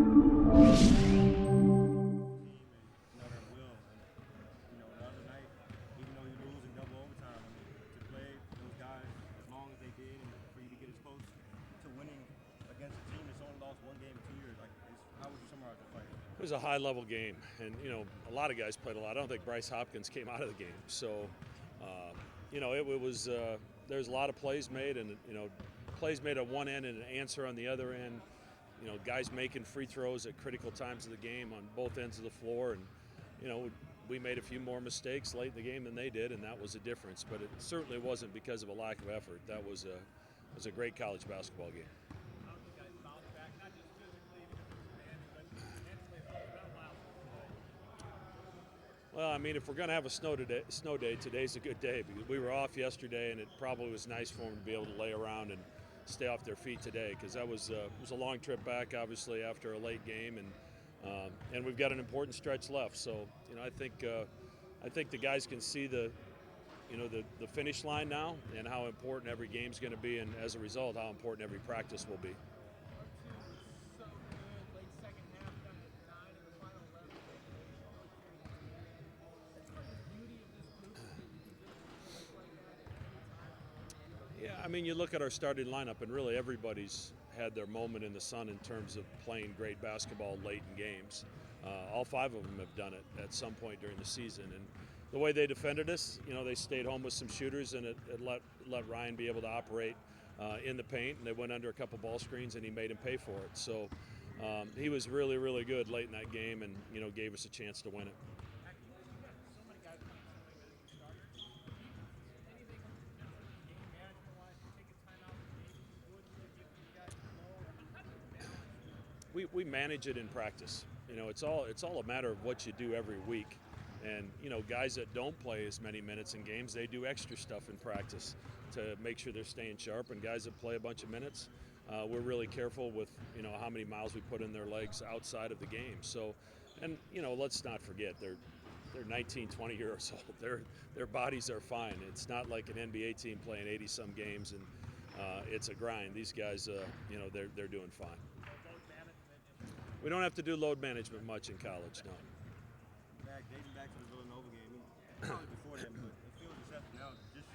their will. And the other night, even though you lose in double overtime, I mean, to play those guys as long as they did, and for you to get as close to winning against a team that's only lost one game in 2 years, like, how would you summarize the fight? It was a high-level game, and a lot of guys played a lot. I don't think Bryce Hopkins came out of the game, so it was. There's a lot of plays made, and plays made at one end and an answer on the other end. Guys making free throws at critical times of the game on both ends of the floor, and we made a few more mistakes late in the game than they did, and that was a difference. But it certainly wasn't because of a lack of effort. That was a great college basketball game. Well, I mean, if we're going to have a snow day, today's a good day because we were off yesterday, and it probably was nice for them to be able to lay around and stay off their feet today because that was it was a long trip back, obviously after a late game, and we've got an important stretch left. So I think the guys can see the finish line now and how important every game's going to be, and as a result, how important every practice will be. Yeah, I mean, you look at our starting lineup, and really everybody's had their moment in the sun in terms of playing great basketball late in games. All five of them have done it at some point during the season, and the way they defended us, they stayed home with some shooters, and it let Ryan be able to operate in the paint, and they went under a couple ball screens, and he made him pay for it. So he was really, really good late in that game, and gave us a chance to win it. We manage it in practice. It's all a matter of what you do every week. And guys that don't play as many minutes in games, they do extra stuff in practice to make sure they're staying sharp. And guys that play a bunch of minutes, we're really careful with how many miles we put in their legs outside of the game. So, and let's not forget they're 19, 20 years old. Their bodies are fine. It's not like an NBA team playing 80-some games, and it's a grind. These guys, they're doing fine. We don't have to do load management much in college, no. Dating back to the Villanova game, probably before then, but it feels exceptional now. Just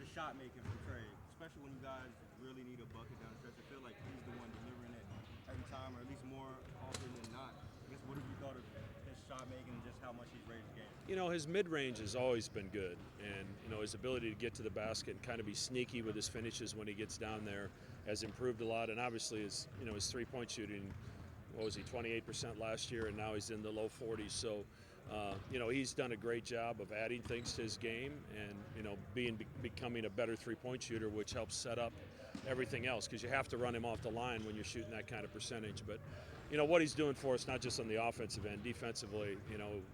the shot making from Trey, especially when you guys really need a bucket down the stretch. I feel like he's the one delivering it every time, or at least more often than not. I guess, what have you thought of his shot making and just how much he's raised the game? His mid-range has always been good, and his ability to get to the basket and kind of be sneaky with his finishes when he gets down there has improved a lot. And obviously, his three-point shooting. What was he, 28% last year, and now he's in the low 40s. So, he's done a great job of adding things to his game and, becoming a better three-point shooter, which helps set up everything else because you have to run him off the line when you're shooting that kind of percentage. But, what he's doing for us, not just on the offensive end, defensively,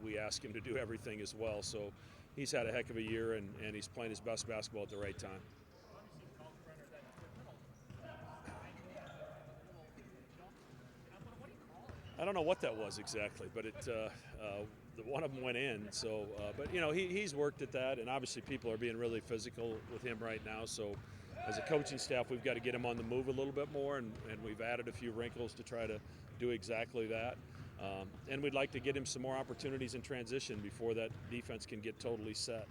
we ask him to do everything as well. So he's had a heck of a year, and he's playing his best basketball at the right time. I don't know what that was exactly, but the one of them went in. So, but he's worked at that, and obviously people are being really physical with him right now. So, as a coaching staff, we've got to get him on the move a little bit more, and we've added a few wrinkles to try to do exactly that. And we'd like to get him some more opportunities in transition before that defense can get totally set.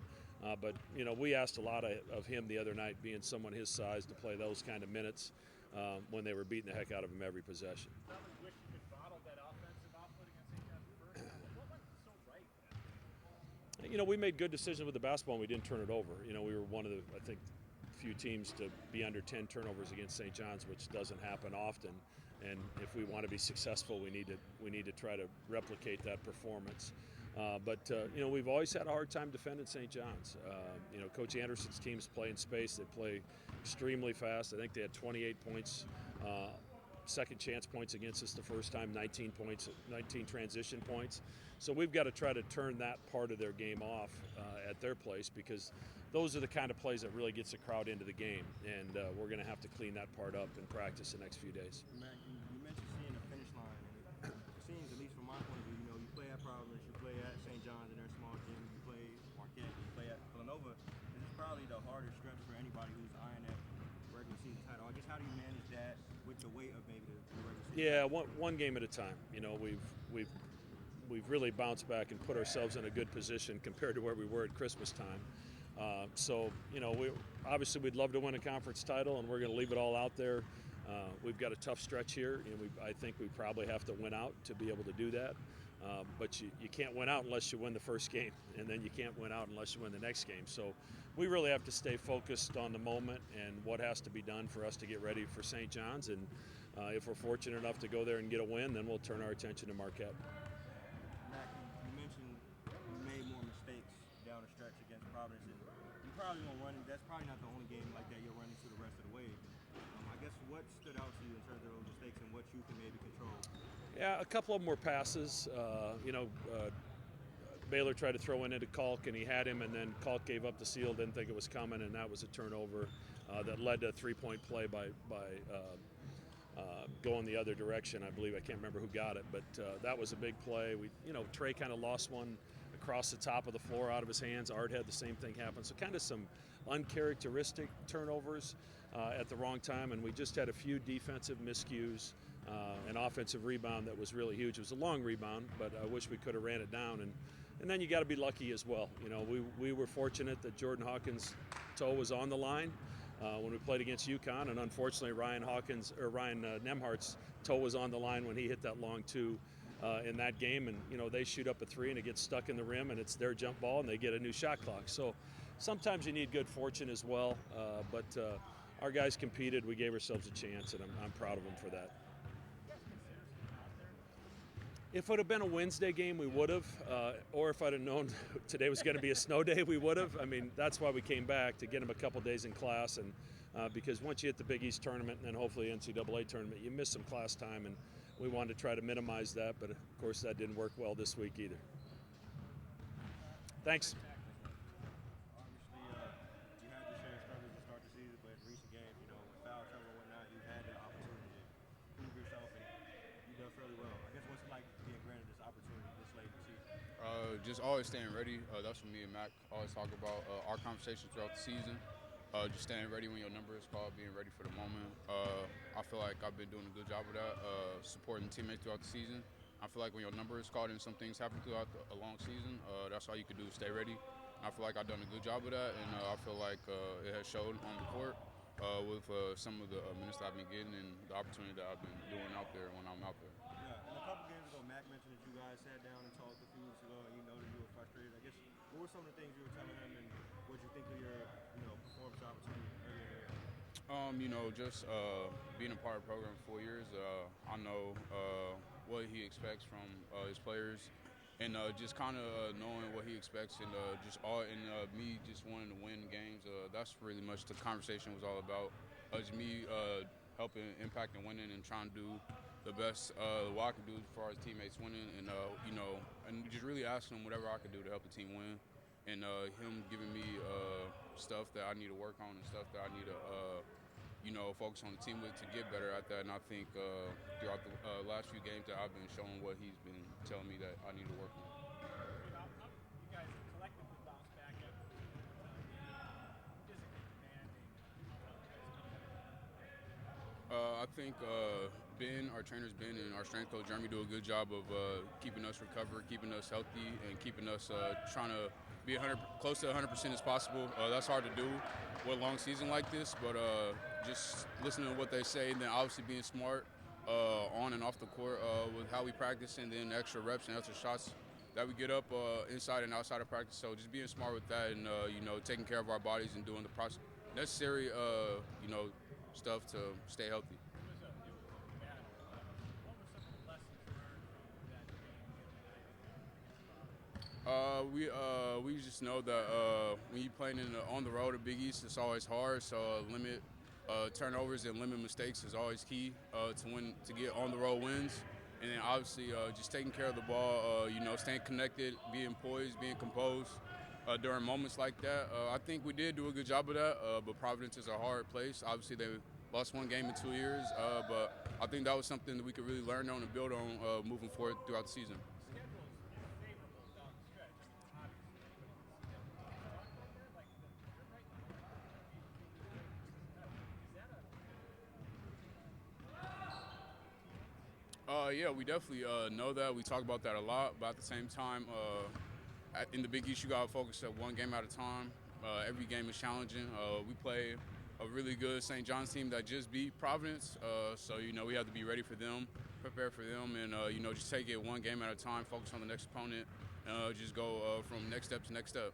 But we asked a lot of him the other night, being someone his size, to play those kind of minutes when they were beating the heck out of him every possession. We made good decisions with the basketball, and we didn't turn it over. We were one of the, I think, few teams to be under 10 turnovers against St. John's, which doesn't happen often. And if we want to be successful, we need to try to replicate that performance. But we've always had a hard time defending St. John's. Coach Anderson's teams play in space. They play extremely fast. I think they had 28 points. Second chance points against us the first time, 19 points, 19 transition points. So we've got to try to turn that part of their game off at their place, because those are the kind of plays that really gets the crowd into the game, and we're going to have to clean that part up in practice the next few days. Matt, you mentioned seeing the finish line, and it seems, at least from my point of view, you play at Providence, you play at St. John's in their small gym, you play Marquette, you play at Villanova. This is probably the hardest stretch for anybody who's eyeing that regular season title. I guess, how do you manage that with the weight of maybe the regular season? Yeah, one game at a time. You know, we've really bounced back and put ourselves in a good position compared to where we were at Christmas time. So you know, obviously we'd love to win a conference title, and we're going to leave it all out there. We've got a tough stretch here, and I think we probably have to win out to be able to do that. But you can't win out unless you win the first game, and then you can't win out unless you win the next game. So we really have to stay focused on the moment and what has to be done for us to get ready for St. John's. And if we're fortunate enough to go there and get a win, then we'll turn our attention to Marquette. Mac, you mentioned you made more mistakes down the stretch against Providence, and you probably won't run. That's probably not the only game like that you'll run into the rest of the way. I guess what stood out to you in terms of those mistakes and what you can maybe control? Yeah, a couple of them were passes. Baylor tried to throw in into Kalk, and he had him, and then Kalk gave up the seal, didn't think it was coming, and that was a turnover that led to a three-point play by going the other direction. I believe I can't remember who got it, but that was a big play. Trey kind of lost one across the top of the floor out of his hands. Art had the same thing happen. So kind of some uncharacteristic turnovers at the wrong time, and we just had a few defensive miscues. An offensive rebound that was really huge. It was a long rebound, but I wish we could have ran it down. And then you got to be lucky as well. You know, we were fortunate that Jordan Hawkins' toe was on the line when we played against UConn, and unfortunately Ryan Nemhart's toe was on the line when he hit that long two in that game. And they shoot up a three and it gets stuck in the rim, and it's their jump ball, and they get a new shot clock. So sometimes you need good fortune as well. But our guys competed. We gave ourselves a chance, and I'm proud of them for that. If it would have been a Wednesday game, we would have. Or if I'd have known today was going to be a snow day, we would have. I mean, that's why we came back, to get them a couple days in class. And because once you hit the Big East tournament and then hopefully NCAA tournament, you miss some class time. And we wanted to try to minimize that. But, of course, that didn't work well this week either. Thanks. Obviously, you had your share of struggles to start the season, but in recent games, with foul trouble and whatnot, you've had the opportunity to prove yourself, and you've done fairly well. I guess what's it like being granted this opportunity this late in the season? Just always staying ready. That's what me and Mac always talk about. Our conversations throughout the season. Just staying ready when your number is called, being ready for the moment. I feel like I've been doing a good job of that, supporting teammates throughout the season. I feel like when your number is called and some things happen throughout a long season, that's all you can do is stay ready. I feel like I've done a good job of that, and I feel like it has showed on the court with some of the minutes that I've been getting and the opportunity that I've been doing out there when I'm out there. Yeah, and a couple games ago, Mac mentioned that you guys sat down and talked a few weeks ago, and you noted you were frustrated. I guess what were some of the things you were telling him, and what you think of your performance opportunity earlier? Just being a part of the program for 4 years, I know what he expects from his players, and just kind of knowing what he expects, and me just wanting to win games. That's really much the conversation was all about. Just me helping, impact, and winning, and trying to do the best what I can do as far as teammates winning, and and just really asking him whatever I can do to help the team win, and him giving me stuff that I need to work on and stuff that I need to focus on the team with to get better at that. And I think throughout the last few games that I've been showing what he's been telling me that I need to work on. You guys collectively bounce back after physically demanding. I think our trainers Ben and our strength coach Jeremy do a good job of keeping us recovered, keeping us healthy, and keeping us trying to be close to 100% as possible. That's hard to do with a long season like this, but just listening to what they say, and then obviously being smart on and off the court with how we practice, and then extra reps and extra shots that we get up inside and outside of practice. So just being smart with that, and taking care of our bodies and doing the necessary stuff to stay healthy. We just know that when you're playing on the road at Big East, it's always hard. So limit turnovers and limit mistakes is always key to get on the road wins. And then obviously just taking care of the ball, staying connected, being poised, being composed during moments like that. I think we did do a good job of that, but Providence is a hard place. Obviously they lost one game in 2 years, but I think that was something that we could really learn on and build on moving forward throughout the season. Yeah, we definitely know that. We talk about that a lot, but at the same time, in the Big East, you got to focus at one game at a time. Every game is challenging. We play a really good St. John's team that just beat Providence, so we have to be ready for them, prepare for them, and just take it one game at a time. Focus on the next opponent, just go from next step to next step.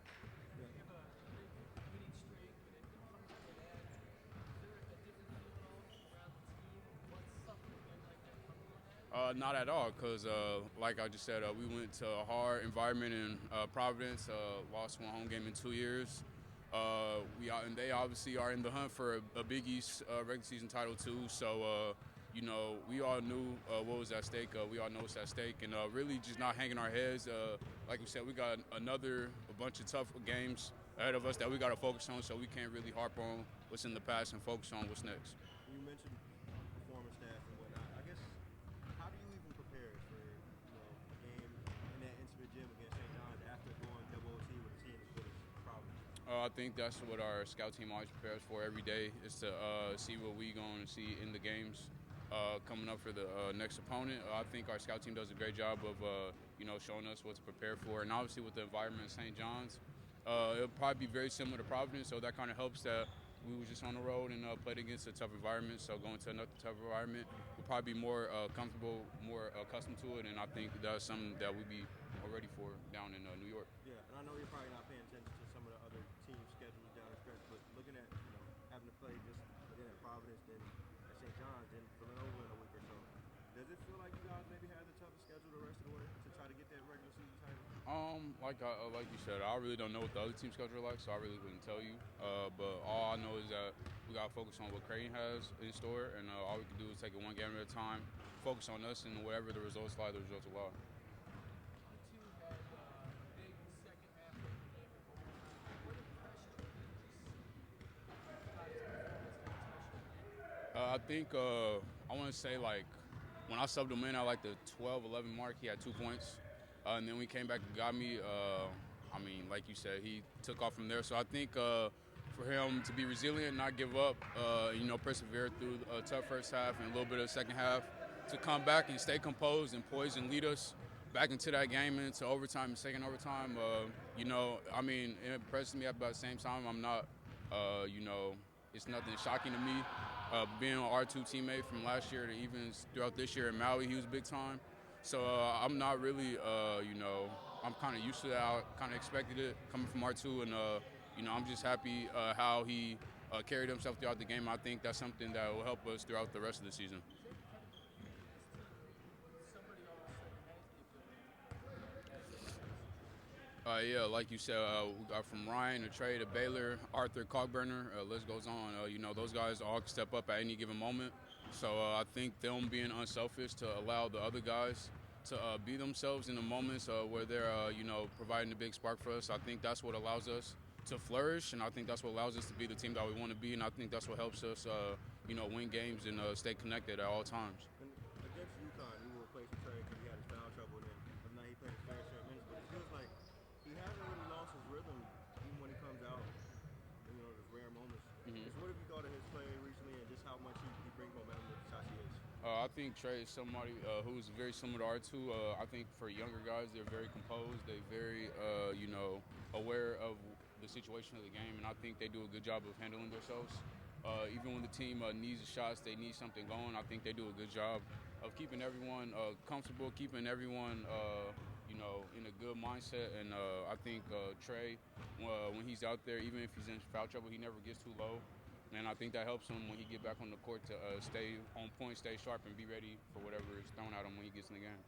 Not at all, because like I just said, we went to a hard environment in Providence, lost one home game in 2 years. And they obviously are in the hunt for a Big East regular season title too. So, we all knew what was at stake. We all know what's at stake, and really just not hanging our heads. Like we said, we got a bunch of tough games ahead of us that we got to focus on. So we can't really harp on what's in the past and focus on what's next. You mentioned performance staff and whatnot. I guess, how do you even prepare for a game in that intimate gym against St. John's after going double OT with a team as good as Providence? I think that's what our scout team always prepares for every day, is to see what we going to see in the games coming up for the next opponent. I think our scout team does a great job of showing us what to prepare for, and obviously with the environment in St. John's, it'll probably be very similar to Providence, so that kind of helps that we were just on the road and played against a tough environment. So going to another tough environment, we'll probably be more comfortable, more accustomed to it, and I think that's something that we'll be ready for down in New York. Yeah, and I know you're probably not paying attention to some of the other team schedules down the stretch, but looking at having to play just again at Providence, then at St. John's, then Villanova in a week or so, does it feel like you guys maybe have the toughest schedule the rest of the way to try to get that regular season title? Like you said, I really don't know what the other team schedule are like, so I really couldn't tell you. But all I know is that we got to focus on what Creighton has in store, and all we can do is take it one game at a time, focus on us, and whatever the results lie, the results will lie. I think I want to say, like, when I subbed him in at like the 12-11 mark, he had 2 points. And then we came back and got me. Like you said, he took off from there. So I think for him to be resilient, not give up, persevere through a tough first half and a little bit of the second half, to come back and stay composed and poised and lead us back into that game, into overtime and second overtime. It impresses me, but at the same time, I'm not, it's nothing shocking to me. Being an R2 teammate from last year to even throughout this year in Maui, he was big time. So I'm not really, I'm kind of used to that. I kind of expected it coming from R2, and I'm just happy how he carried himself throughout the game. I think that's something that will help us throughout the rest of the season. Like you said, we got from Ryan to Trey to Baylor, Arthur, Cogburner, list goes on. Those guys all can step up at any given moment. So I think them being unselfish to allow the other guys to be themselves in the moments where they're, providing a big spark for us. I think that's what allows us to flourish, and I think that's what allows us to be the team that we want to be, and I think that's what helps us, win games and stay connected at all times. And against UConn, he replaced Trey because he had his foul trouble, and then now he played his fair share of minutes, but it feels like he hasn't really lost his rhythm even when he comes out, those rare moments. Mm-hmm. So what have you thought of his play recently and just how much he brings momentum to Sashi is? I think Trey is somebody who's very similar to R2. I think for younger guys, they're very composed. They're very, aware of the situation of the game, and I think they do a good job of handling themselves. Even when the team needs shots, they need something going, I think they do a good job of keeping everyone comfortable, keeping everyone, in a good mindset. And I think Trey, when he's out there, even if he's in foul trouble, he never gets too low. And I think that helps him when he get back on the court to stay on point, stay sharp, and be ready for whatever is thrown at him when he gets in the game.